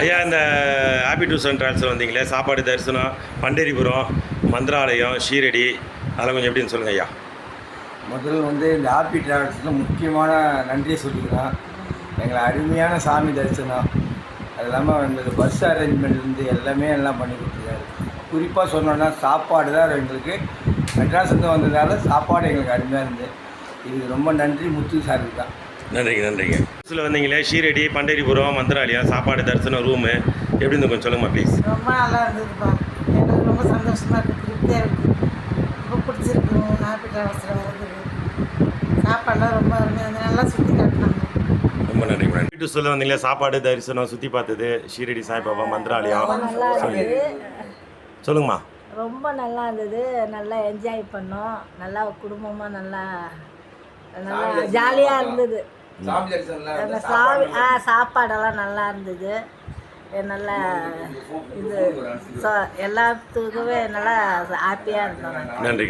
ஐயா இந்த happy tours and ட்ராவல்ஸில் வந்தீங்களே, சாப்பாடு தரிசனம், பண்டரிபுரம், மந்திராலயம், ஷீரடி அதெல்லாம் கொஞ்சம் எப்படின்னு சொல்லுங்கள் ஐயா. முதல்ல இந்த ஹாப்பி ட்ராவல்ஸில் முக்கியமான நன்றியை சொல்லிக்கலாம். எங்களை அருமையான சாமி தரிசனம், அது இல்லாமல் எங்களுக்கு பஸ் அரேஞ்ச்மெண்ட்லேருந்து எல்லாமே எல்லாம் பண்ணி கொடுத்துருக்காரு. குறிப்பாக சொன்னோன்னா சாப்பாடு தான் எங்களுக்கு மெட்ராஸ்லேருந்து வந்ததால் சாப்பாடு எங்களுக்கு அருமையாக இருந்தது. இதுக்கு ரொம்ப நன்றி முத்து சாருக்கு தான். நன்றிங்க. பஸ்ஸில் வந்தீங்களே, ஷீரடி, பண்டரிபுரம், மந்திராலயம், சாப்பாடு தரிசனம், ரூமு எப்படி இருந்து கொஞ்சம் சொல்லுங்கம்மா ப்ளீஸ். ரொம்ப நல்லா இருந்ததுப்பா, எங்களுக்கு ரொம்ப சந்தோஷமாக இருக்குது, திருப்தியாக இருக்குது, ரொம்ப பிடிச்சிருக்கு. ஹாப்பி ட்ராவல்ஸில் வருது, சாப்பாடெலாம் ரொம்ப அருமையாக இருந்தது, நல்லா சுற்றி காட்டினாங்க. ரொம்ப நன்றிங்க மேடம். வீட்டு சொல்ல வந்தீங்களே, சாப்பாடு தரிசனம், சுற்றி பார்த்தது, ஷீரடி சாய்பாபா, மந்திராலயம் சொல்லுங்கம்மா. ரொம்ப நல்லா இருந்தது, நல்லா என்ஜாய் பண்ணோம், நல்லா குடும்பமாக நல்லா ஜாலியாக இருந்தது. சாப்பாடெல்லாம் நல்லா இருந்தது, நல்லா இது எல்லாத்துக்குமே நல்லா ஹாப்பியாக இருந்தோம். நன்றி.